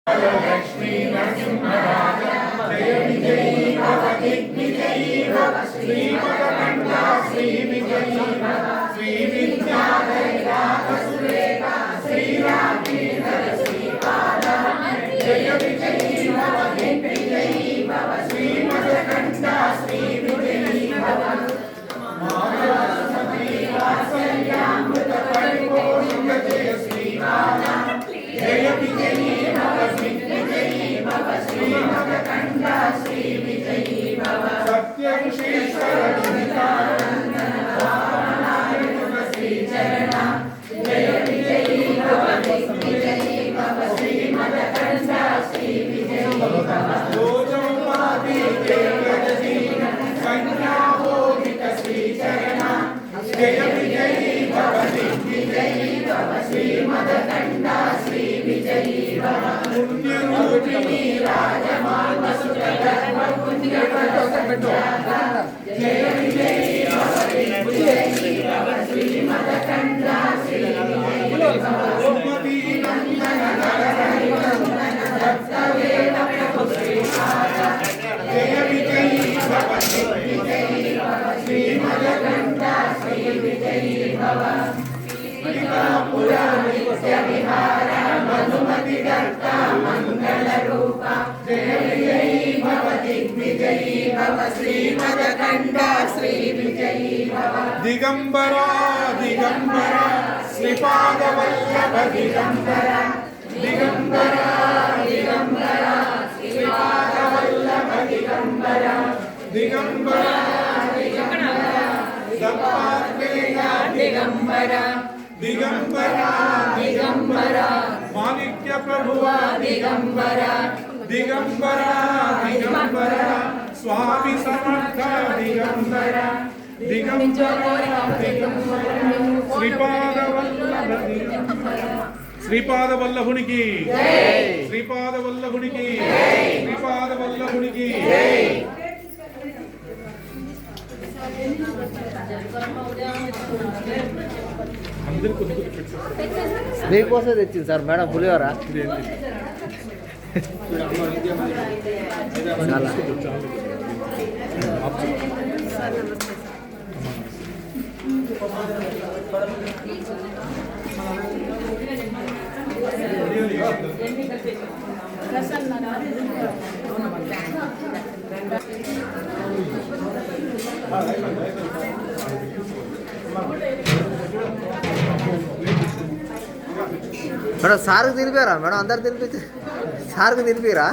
लक्ष्मी नरसिंहराज जय विजयी भव दिग्विजयी भव श्रीमदकण्ठा श्री विजयी भव श्री विद्याधैर्यासुरेखा श्रीरामचन्द्र श्रीपाद जय विजयी भव दिग्विजयी भव श्रीमदकण्ठा श्री विजयी भव वात्सल्यामृत परिपोषित जय श्रीपाद जय विजयी भव दिग्विजयी भव श्रीमदकण्ठा श्री विजयी भव सत्यविशेषर श्रीचरण जय विजयी भव दिग्विजयी भव श्रीमदकण्ठा श्री विजयी भव संज्ञाबोधित श्रीचरण जय विजयी भव दिग्विजयी भव श्रीमदकण्ठा श्री विजयी भव पुण्यरूपिणी राजमार्गसुतधर्म पुण्यपदसंख्याता जय विजयी भव दिग्विजयी भव श्रीमदकण्ठा श्री विजयी भव सुमती नन्दन नरहरिवन्दन दत्तवेद प्रभु श्रीपाद जय विजयी भव दिग्विजयी भव श्रीमदकण्ठा श्री विजयी भव नित्यविहार मधुमति दत्ता मंगल रूपा जय विजयी भव दिग्विजयी भव श्रीमदकण्ठा श्री विजयी भव दिगंबरा दिगंबरा श्रीपाद वल्लभ दिगंबरा दिगंबरा दिगंबरा श्रीपाद वल्लभ दिगंबरा दिगंबरा दिगंबरा दत्तात्रेय दिगंबरा दिगंबरा दिगंबरा माणिक्य प्रभुवा दिगंबरा दिगंबरा दिगंबरा स्वामी समर्थ दिगंबरा दिगंबरा श्रीपाद वल्लभ శ్రీపాద వల్లభునికి శ్రీపాద వల్లభునికి శ్రీపాద వల్లభునికి మీకోసం తెచ్చింది సార్ మేడం పులిహోర మేడం సార్కి తినిపోయారా మేడం అందరు తినిపించి సార్కి తినిపోయారా